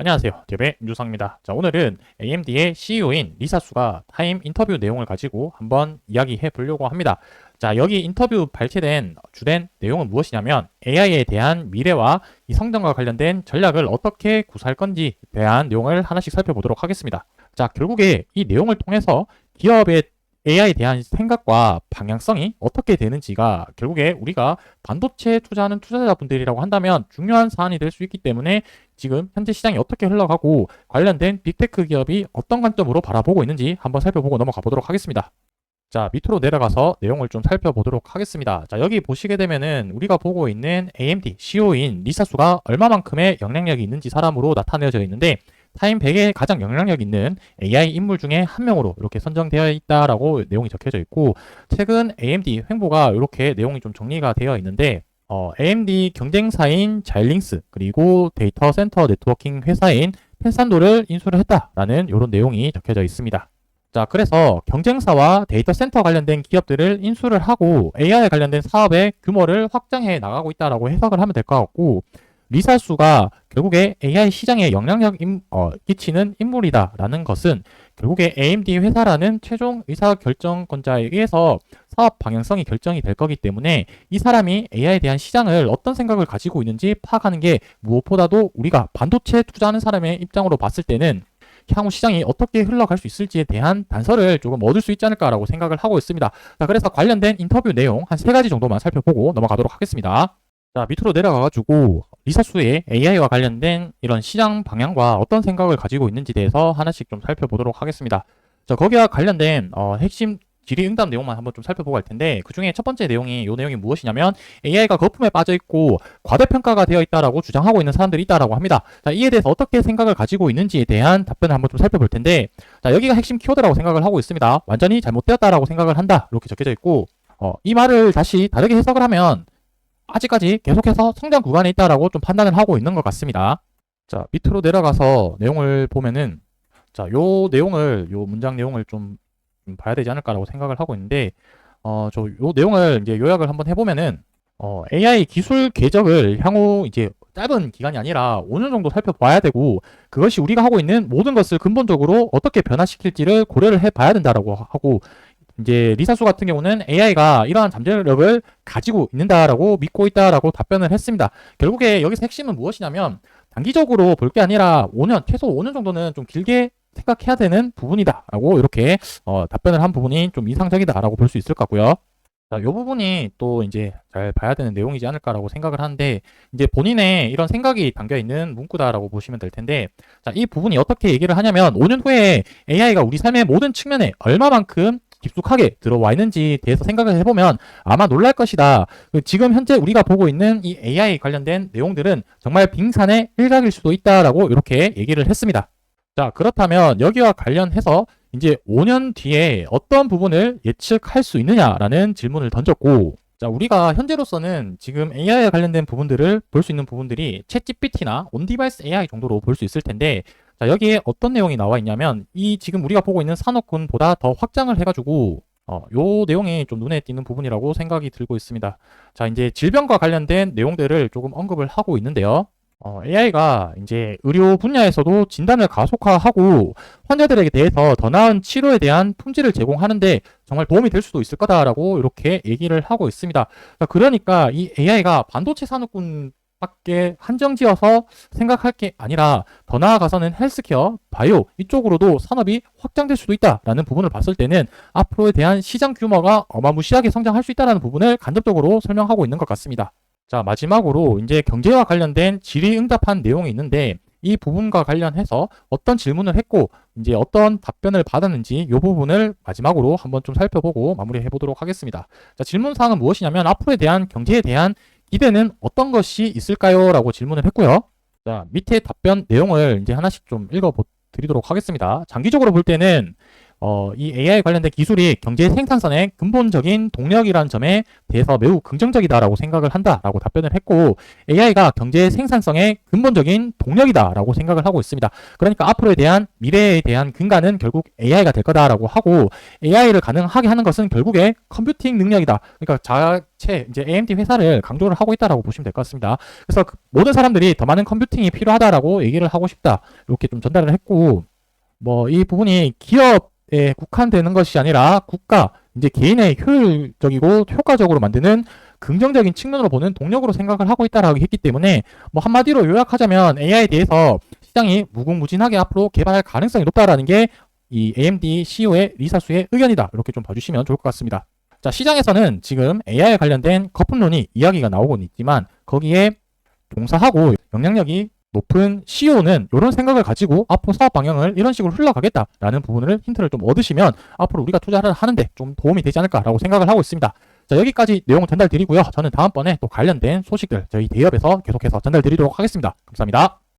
안녕하세요. 디업의 임주성입니다. 자, 오늘은 AMD의 CEO인 리사수가 타임 인터뷰 내용을 가지고 한번 이야기해 보려고 합니다. 자, 여기 인터뷰 발췌된 주된 내용은 무엇이냐면 AI에 대한 미래와 이 성장과 관련된 전략을 어떻게 구사할 건지에 대한 내용을 하나씩 살펴보도록 하겠습니다. 자, 결국에 이 내용을 통해서 기업의 AI에 대한 생각과 방향성이 어떻게 되는지가 결국에 우리가 반도체에 투자하는 투자자분들이라고 한다면 중요한 사안이 될 수 있기 때문에 지금 현재 시장이 어떻게 흘러가고 관련된 빅테크 기업이 어떤 관점으로 바라보고 있는지 한번 살펴보고 넘어가 보도록 하겠습니다. 자, 밑으로 내려가서 내용을 좀 살펴보도록 하겠습니다. 자, 여기 보시게 되면은 우리가 보고 있는 AMD CEO인 리사수가 얼마만큼의 영향력이 있는지 사람으로 나타내져 있는데 타임 100에 가장 영향력 있는 AI 인물 중에 한 명으로 이렇게 선정되어 있다라고 내용이 적혀져 있고, 최근 AMD 횡보가 이렇게 내용이 좀 정리가 되어 있는데 AMD 경쟁사인 자일링스 그리고 데이터 센터 네트워킹 회사인 펜산도를 인수를 했다라는 이런 내용이 적혀져 있습니다. 자, 그래서 경쟁사와 데이터 센터 관련된 기업들을 인수를 하고 AI 관련된 사업의 규모를 확장해 나가고 있다라고 해석을 하면 될 것 같고, 리사수가 결국에 AI 시장에 영향력 끼치는 인물이다라는 것은 결국에 AMD 회사라는 최종 의사결정권자에게서 사업 방향성이 결정이 될 거기 때문에 이 사람이 AI에 대한 시장을 어떤 생각을 가지고 있는지 파악하는 게 무엇보다도 우리가 반도체에 투자하는 사람의 입장으로 봤을 때는 향후 시장이 어떻게 흘러갈 수 있을지에 대한 단서를 조금 얻을 수 있지 않을까라고 생각을 하고 있습니다. 자, 그래서 관련된 인터뷰 내용 한 3가지 정도만 살펴보고 넘어가도록 하겠습니다. 자, 밑으로 내려가가지고 리사수의 AI와 관련된 이런 시장 방향과 어떤 생각을 가지고 있는지에 대해서 하나씩 좀 살펴보도록 하겠습니다. 자, 거기와 관련된 핵심 질의응답 내용만 한번 좀 살펴보고 할 텐데, 그 중에 첫 번째 내용이 이 내용이 무엇이냐면 AI가 거품에 빠져 있고 과대평가가 되어 있다라고 주장하고 있는 사람들이 있다라고 합니다. 자, 이에 대해서 어떻게 생각을 가지고 있는지에 대한 답변을 한번 좀 살펴볼 텐데, 자, 여기가 핵심 키워드라고 생각을 하고 있습니다. 완전히 잘못되었다라고 생각을 한다 이렇게 적혀져 있고, 이 말을 다시 다르게 해석을 하면 아직까지 계속해서 성장 구간에 있다라고 좀 판단을 하고 있는 것 같습니다. 자, 밑으로 내려가서 내용을 보면은, 자, 요 문장 내용을 좀 봐야 되지 않을까라고 생각을 하고 있는데, 요 내용을 이제 요약을 한번 해보면은, AI 기술 궤적을 향후 이제 짧은 기간이 아니라 5년 정도 살펴봐야 되고, 그것이 우리가 하고 있는 모든 것을 근본적으로 어떻게 변화시킬지를 고려를 해봐야 된다라고 하고, 이제 리사수 같은 경우는 AI가 이러한 잠재력을 가지고 있는다라고 믿고 있다라고 답변을 했습니다. 결국에 여기서 핵심은 무엇이냐면 단기적으로 볼 게 아니라 5년, 최소 5년 정도는 좀 길게 생각해야 되는 부분이다라고 이렇게 답변을 한 부분이 좀 인상적이다라고 볼 수 있을 것 같고요. 자, 이 부분이 또 이제 잘 봐야 되는 내용이지 않을까라고 생각을 하는데, 이제 본인의 이런 생각이 담겨 있는 문구다라고 보시면 될 텐데, 자, 이 부분이 어떻게 얘기를 하냐면 5년 후에 AI가 우리 삶의 모든 측면에 얼마만큼 깊숙하게 들어와 있는지에 대해서 생각을 해보면 아마 놀랄 것이다. 지금 현재 우리가 보고 있는 이 AI 관련된 내용들은 정말 빙산의 일각일 수도 있다라고 이렇게 얘기를 했습니다. 자, 그렇다면 여기와 관련해서 이제 5년 뒤에 어떤 부분을 예측할 수 있느냐라는 질문을 던졌고, 자, 우리가 현재로서는 지금 AI에 관련된 부분들을 볼 수 있는 부분들이 챗GPT나 온디바이스 AI 정도로 볼 수 있을 텐데, 자, 여기에 어떤 내용이 나와 있냐면 이 지금 우리가 보고 있는 산업군보다 더 확장을 해가지고 요 내용이 좀 눈에 띄는 부분이라고 생각이 들고 있습니다. 자, 이제 질병과 관련된 내용들을 조금 언급을 하고 있는데요. AI가 이제 의료 분야에서도 진단을 가속화하고 환자들에게 대해서 더 나은 치료에 대한 품질을 제공하는데 정말 도움이 될 수도 있을 거다라고 이렇게 얘기를 하고 있습니다. 그러니까 이 AI가 반도체 산업군 밖에 한정지어서 생각할 게 아니라 더 나아가서는 헬스케어, 바이오 이쪽으로도 산업이 확장될 수도 있다라는 부분을 봤을 때는 앞으로에 대한 시장 규모가 어마무시하게 성장할 수 있다는 부분을 간접적으로 설명하고 있는 것 같습니다. 자, 마지막으로 이제 경제와 관련된 질의응답한 내용이 있는데, 이 부분과 관련해서 어떤 질문을 했고 이제 어떤 답변을 받았는지 이 부분을 마지막으로 한번 좀 살펴보고 마무리해 보도록 하겠습니다. 자, 질문사항은 무엇이냐면 앞으로에 대한 경제에 대한 기대는 어떤 것이 있을까요? 라고 질문을 했고요. 자, 밑에 답변 내용을 이제 하나씩 좀 읽어 드리도록 하겠습니다. 장기적으로 볼 때는 이 AI 관련된 기술이 경제 생산성의 근본적인 동력이라는 점에 대해서 매우 긍정적이다라고 생각을 한다라고 답변을 했고, AI가 경제 생산성의 근본적인 동력이다라고 생각을 하고 있습니다. 그러니까 앞으로에 대한 미래에 대한 근간은 결국 AI가 될 거다라고 하고, AI를 가능하게 하는 것은 결국에 컴퓨팅 능력이다. 그러니까 자체 이제 AMD 회사를 강조를 하고 있다라고 보시면 될 것 같습니다. 그래서 모든 사람들이 더 많은 컴퓨팅이 필요하다라고 얘기를 하고 싶다. 이렇게 좀 전달을 했고, 뭐 이 부분이 기업에 국한되는 것이 아니라 국가, 이제 개인의 효율적이고 효과적으로 만드는 긍정적인 측면으로 보는 동력으로 생각을 하고 있다라고 했기 때문에, 뭐 한마디로 요약하자면 AI에 대해서 시장이 무궁무진하게 앞으로 개발할 가능성이 높다라는 게 이 AMD CEO의 리사수의 의견이다. 이렇게 좀 봐주시면 좋을 것 같습니다. 자, 시장에서는 지금 AI에 관련된 거품론이 이야기가 나오고는 있지만, 거기에 종사하고 영향력이 높은 CEO는 이런 생각을 가지고 앞으로 사업 방향을 이런 식으로 흘러가겠다라는 부분을 힌트를 좀 얻으시면 앞으로 우리가 투자를 하는데 좀 도움이 되지 않을까라고 생각을 하고 있습니다. 자, 여기까지 내용을 전달드리고요. 저는 다음번에 또 관련된 소식들 저희 대협에서 계속해서 전달드리도록 하겠습니다. 감사합니다.